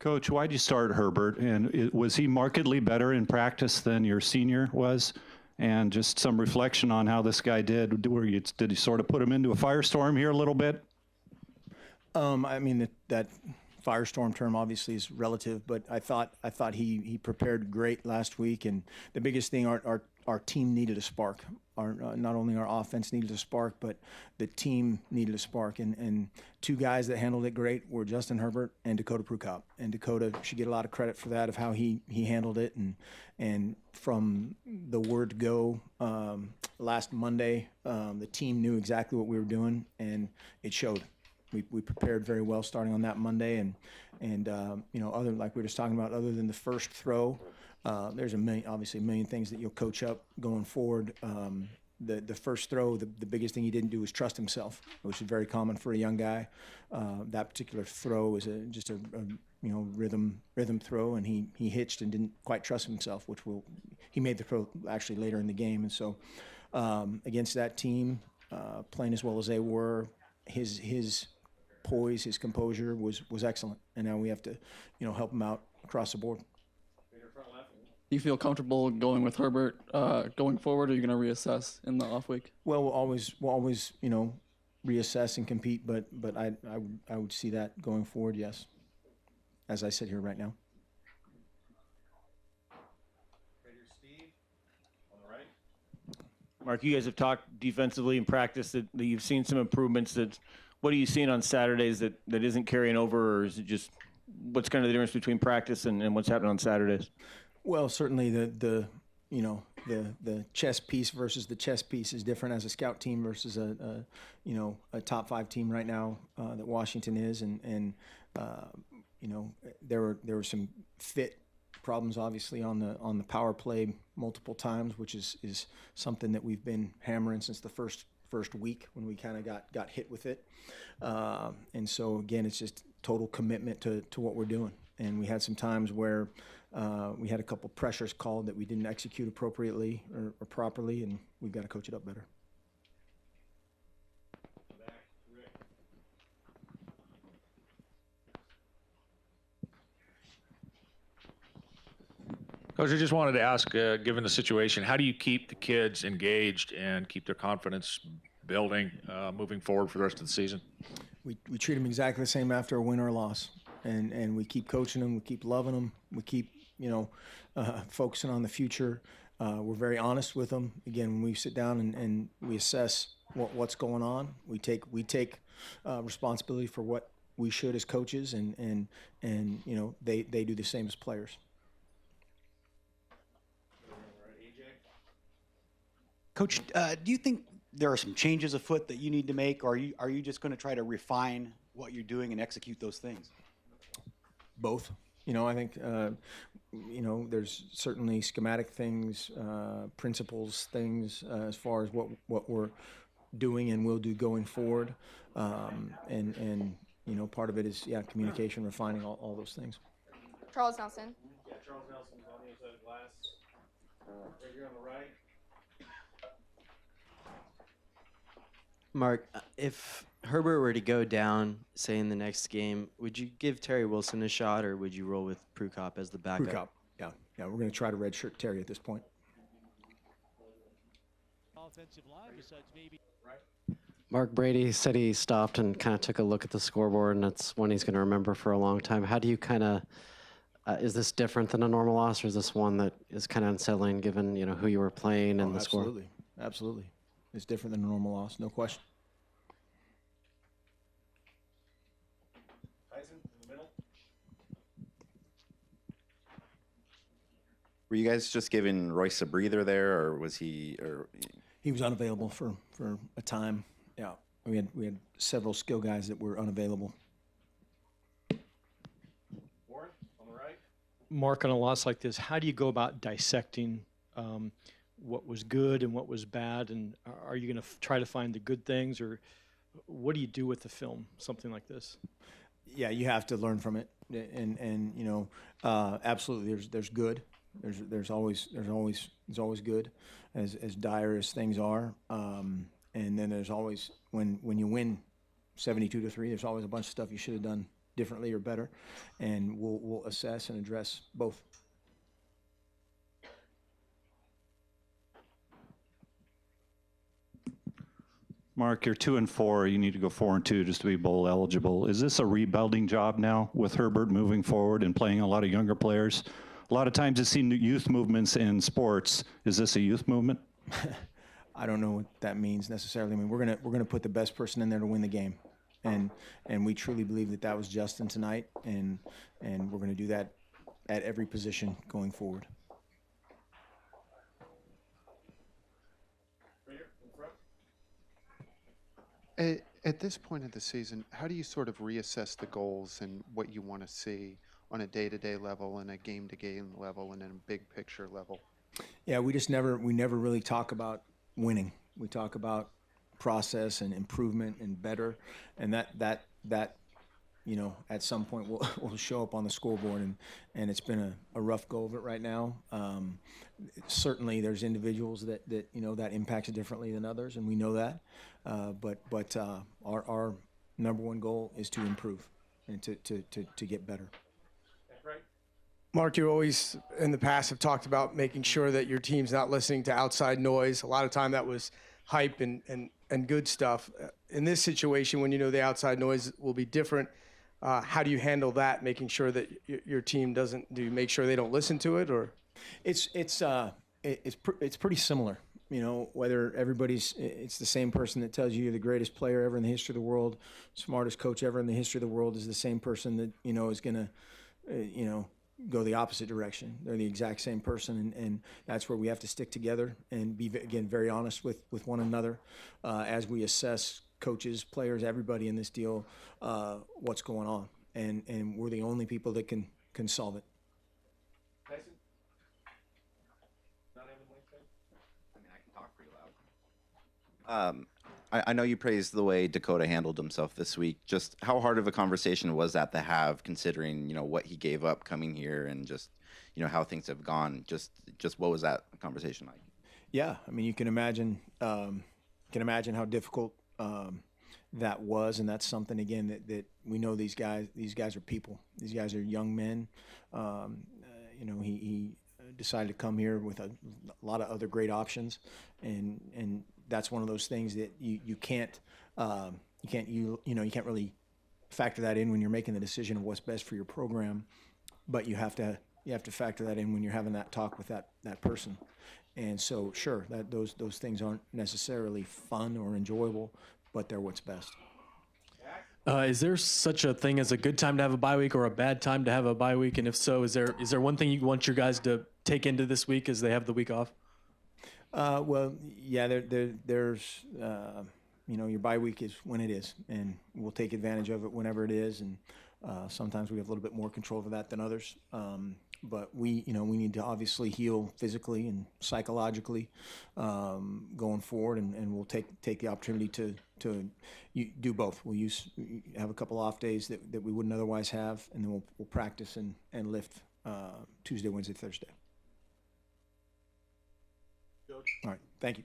Coach, why'd you start Herbert? And was he markedly better in practice than your senior was? And just some reflection on how this guy did. Did he sort of put him into a firestorm here a little bit? I mean, that firestorm term obviously is relative, but I thought he prepared great last week. And the biggest thing, our team needed a spark. Not only our offense needed a spark, but the team needed a spark. And two guys that handled it great were Justin Herbert and Dakota Prukop. And Dakota should get a lot of credit for that, of how he handled it. And from the word go last Monday, the team knew exactly what we were doing, and it showed. We prepared very well starting on that Monday, and you know, other, like we were just talking about, other than the first throw, there's obviously a million things that you'll coach up going forward. The first throw, the biggest thing he didn't do was trust himself, which is very common for a young guy. That particular throw was just a you know, rhythm throw, and he hitched and didn't quite trust himself, which he made the throw actually later in the game. And so against that team, playing as well as they were, his poise, his composure was excellent, and now we have to, you know, help him out across the board. Do you feel comfortable going with Herbert going forward, or are you going to reassess in the off week? Well, we'll always you know, reassess and compete, but I would see that going forward, yes, as I sit here right now. Mark, you guys have talked defensively in practice that you've seen some improvements. What are you seeing on Saturdays that isn't carrying over, or is it just what's kind of the difference between practice and what's happening on Saturdays? Well, certainly the you know, the chess piece versus the chess piece is different as a scout team versus a you know, a top 5 team right now that Washington is, and you know, there were some fit problems obviously on the power play multiple times, which is something that we've been hammering since the first week when we kind of got hit with it. And so again, it's just total commitment to what we're doing. And we had some times where we had a couple pressures called that we didn't execute appropriately or properly, and we've got to coach it up better. Coach, I just wanted to ask, given the situation, how do you keep the kids engaged and keep their confidence building moving forward for the rest of the season? We treat them exactly the same after a win or a loss, and we keep coaching them, we keep loving them, we keep, you know, focusing on the future. We're very honest with them. Again, when we sit down and we assess what's going on, we take responsibility for what we should as coaches, and you know, they do the same as players. Coach, do you think there are some changes afoot that you need to make, or are you just going to try to refine what you're doing and execute those things? Both. You know, I think, you know, there's certainly schematic things, principles things as far as what we're doing and will do going forward. And you know, part of it is, communication, refining all those things. Charles Nelson. Yeah, Charles Nelson's on the other side of the glass. Right here on the right. Mark, if Herbert were to go down, say in the next game, would you give Terry Wilson a shot, or would you roll with Prukop as the backup? Prukop, yeah. We're going to try to redshirt Terry at this point. Offensive line, besides maybe. Mark Brady said he stopped and kind of took a look at the scoreboard, and it's one he's going to remember for a long time. How do you kind of, is this different than a normal loss, or is this one that is kind of unsettling given, you know, who you were playing and the score? Absolutely. It's different than a normal loss, no question. Tyson in the middle. Were you guys just giving Royce a breather there, or was he? He was unavailable for a time. Yeah, we had several skill guys that were unavailable. Warren on the right. Mark, on a loss like this, how do you go about dissecting what was good and what was bad, and are you going to try to find the good things, or what do you do with the film, something like this? Yeah, you have to learn from it, and you know, absolutely, there's good, there's always good, as dire as things are, and then there's always when you win 72-3, there's always a bunch of stuff you should have done differently or better, and we'll assess and address both. Mark, you're 2-4. You need to go 4-2 just to be bowl eligible. Is this a rebuilding job now with Herbert moving forward and playing a lot of younger players? A lot of times I've seen youth movements in sports. Is this a youth movement? I don't know what that means necessarily. I mean, we're gonna put the best person in there to win the game, and we truly believe that that was Justin tonight, and we're gonna do that at every position going forward. At this point of the season, how do you sort of reassess the goals and what you want to see on a day-to-day level and a game-to-game level and in a big picture level? Yeah, we never really talk about winning. We talk about process and improvement and better, and that you know, at some point will show up on the scoreboard, and it's been a rough go of it right now. Certainly there's individuals that you know that impacts differently than others, and we know that. But our number one goal is to improve and to get better. Mark, you always in the past have talked about making sure that your team's not listening to outside noise. A lot of time that was hype and good stuff. In this situation, when you know the outside noise will be different, how do you handle that, making sure that your team doesn't, do you make sure they don't listen to it, or? It's pretty similar. You know, whether it's the same person that tells you you're the greatest player ever in the history of the world, smartest coach ever in the history of the world is the same person that, you know, is going to, go the opposite direction. They're the exact same person, and that's where we have to stick together and be, again, very honest with one another as we assess coaches, players, everybody in this deal, what's going on. And we're the only people that can solve it. Tyson? Not having Wednesday? I mean, I can talk pretty loud. I know you praised the way Dakota handled himself this week. Just how hard of a conversation was that to have, considering, you know, what he gave up coming here and just, you know, how things have gone? Just what was that conversation like? Yeah, I mean, you can imagine how difficult that was, and that's something again that we know these guys are people. These guys are young men. You know, he decided to come here with a lot of other great options, and that's one of those things that you can't really factor that in when you're making the decision of what's best for your program, but you have to factor that in when you're having that talk with that person. And so, sure, that those things aren't necessarily fun or enjoyable, but they're what's best. Is there such a thing as a good time to have a bye week or a bad time to have a bye week? And if so, is there one thing you want your guys to take into this week as they have the week off? Well, yeah, there's you know, your bye week is when it is, and we'll take advantage of it whenever it is, and sometimes we have a little bit more control over that than others. But we need to obviously heal physically and psychologically going forward, and we'll take the opportunity to do both. We'll have a couple off days that we wouldn't otherwise have, and then we'll practice and lift Tuesday, Wednesday, Thursday. All right, thank you.